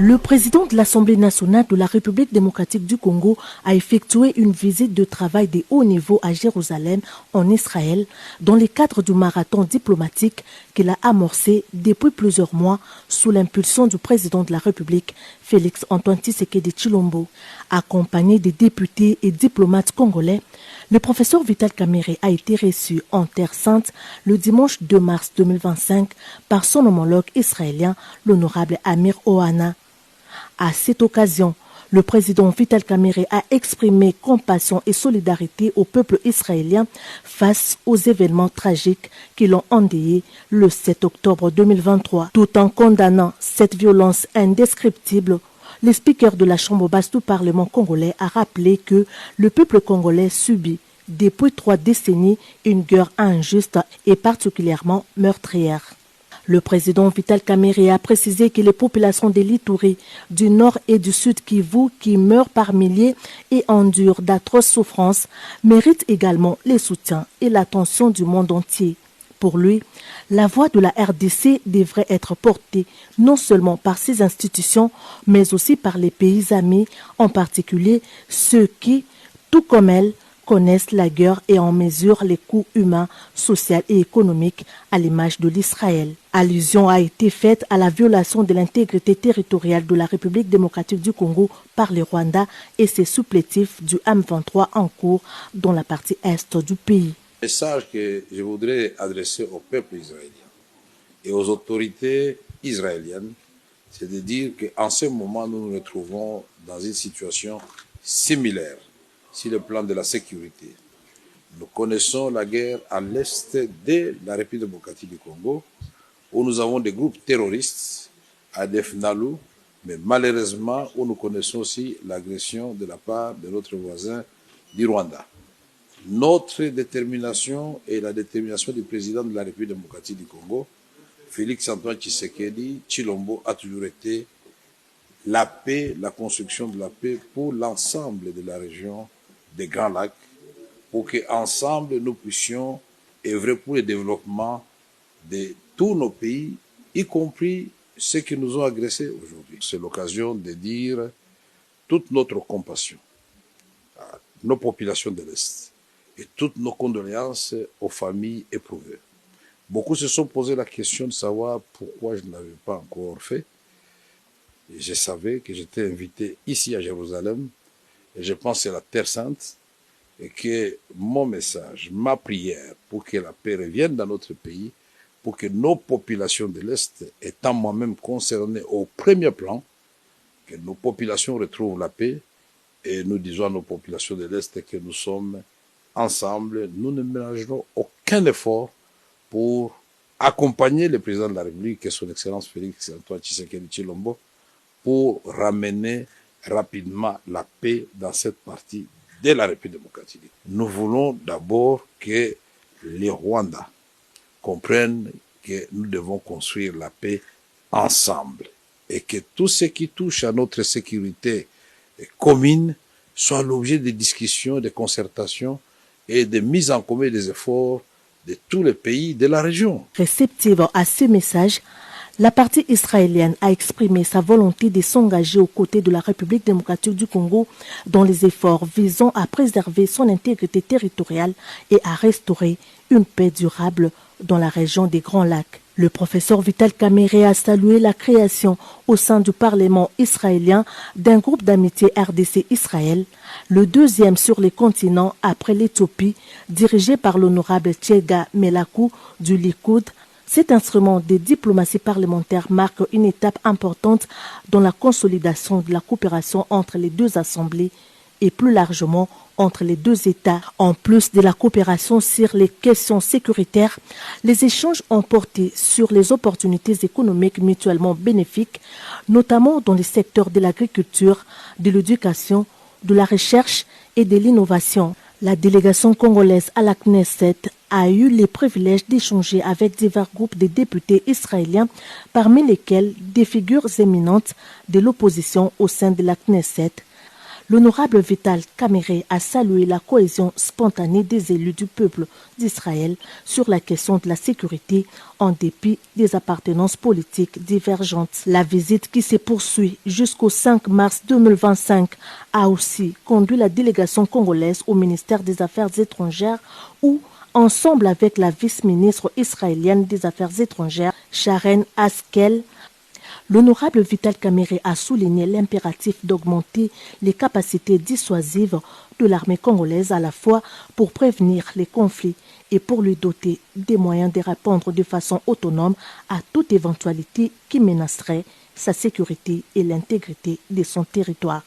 Le président de l'Assemblée nationale de la République démocratique du Congo a effectué une visite de travail de haut niveau à Jérusalem, en Israël, dans le cadre du marathon diplomatique qu'il a amorcé depuis plusieurs mois sous l'impulsion du président de la République, Félix Antoine Tshisekedi Tshilombo. Accompagné des députés et diplomates congolais, le professeur Vital Kamerhe a été reçu en Terre Sainte le dimanche 2 mars 2025 par son homologue israélien, l'honorable Amir Ohana. À cette occasion, le président Vital Kamerhe a exprimé compassion et solidarité au peuple israélien face aux événements tragiques qui l'ont endeuillé le 7 octobre 2023. Tout en condamnant cette violence indescriptible, le speaker de la Chambre basse du Parlement congolais a rappelé que le peuple congolais subit depuis 3 décennies une guerre injuste et particulièrement meurtrière. Le président Vital Kamerhe a précisé que les populations de l'Ituri, du Nord et du Sud Kivu, qui meurent par milliers et endurent d'atroces souffrances, méritent également les soutiens et l'attention du monde entier. Pour lui, la voix de la RDC devrait être portée non seulement par ses institutions, mais aussi par les pays amis, en particulier ceux qui, tout comme elle, connaissent la guerre et en mesurent les coûts humains, sociaux et économiques à l'image de l'Israël. Allusion a été faite à la violation de l'intégrité territoriale de la République démocratique du Congo par le Rwanda et ses supplétifs du M23 en cours dans la partie est du pays. Le message que je voudrais adresser au peuple israélien et aux autorités israéliennes, c'est de dire qu'en ce moment, nous nous retrouvons dans une situation similaire sur le plan de la sécurité. Nous connaissons la guerre à l'est de la République démocratique du Congo, où nous avons des groupes terroristes, ADF Nalu, mais malheureusement, où nous connaissons aussi l'agression de la part de notre voisin du Rwanda. Notre détermination et la détermination du président de la République démocratique du Congo, Félix Antoine Tshisekedi Tshilombo, a toujours été la paix, la construction de la paix pour l'ensemble de la région des Grands Lacs, pour qu'ensemble nous puissions œuvrer pour le développement de tous nos pays, y compris ceux qui nous ont agressés aujourd'hui. C'est l'occasion de dire toute notre compassion à nos populations de l'Est et toutes nos condoléances aux familles éprouvées. Beaucoup se sont posé la question de savoir pourquoi je ne l'avais pas encore fait. Et je savais que j'étais invité ici à Jérusalem, et je pense que c'est la Terre Sainte, et que mon message, ma prière pour que la paix revienne dans notre pays, pour que nos populations de l'Est, étant moi-même concernées au premier plan, que nos populations retrouvent la paix, et nous disons à nos populations de l'Est que nous sommes ensemble, nous ne ménagerons aucun effort pour accompagner le président de la République, son Excellence Félix Antoine Tshisekedi Tshilombo, pour ramener rapidement la paix dans cette partie de la République démocratique. Nous voulons d'abord que les Rwandais comprennent que nous devons construire la paix ensemble et que tout ce qui touche à notre sécurité commune soit l'objet de discussions, de concertations et de mise en commun des efforts de tous les pays de la région. Réceptive à ce message, la partie israélienne a exprimé sa volonté de s'engager aux côtés de la République démocratique du Congo dans les efforts visant à préserver son intégrité territoriale et à restaurer une paix durable dans la région des Grands Lacs. Le professeur Vital Kamerhe a salué la création au sein du Parlement israélien d'un groupe d'amitié RDC-Israël, le deuxième sur les continents après l'Éthiopie, dirigé par l'honorable Tchega Melakou du Likoud. Cet instrument de diplomatie parlementaire marque une étape importante dans la consolidation de la coopération entre les deux assemblées et plus largement entre les deux États. En plus de la coopération sur les questions sécuritaires, les échanges ont porté sur les opportunités économiques mutuellement bénéfiques, notamment dans les secteurs de l'agriculture, de l'éducation, de la recherche et de l'innovation. La délégation congolaise à la Knesset a eu le privilège d'échanger avec divers groupes de députés israéliens, parmi lesquels des figures éminentes de l'opposition au sein de la Knesset. L'honorable Vital Kamere a salué la cohésion spontanée des élus du peuple d'Israël sur la question de la sécurité en dépit des appartenances politiques divergentes. La visite qui se poursuit jusqu'au 5 mars 2025 a aussi conduit la délégation congolaise au ministère des Affaires étrangères où, ensemble avec la vice-ministre israélienne des Affaires étrangères, Sharon Haskel, l'honorable Vital Kamere a souligné l'impératif d'augmenter les capacités dissuasives de l'armée congolaise à la fois pour prévenir les conflits et pour lui doter des moyens de répondre de façon autonome à toute éventualité qui menacerait sa sécurité et l'intégrité de son territoire.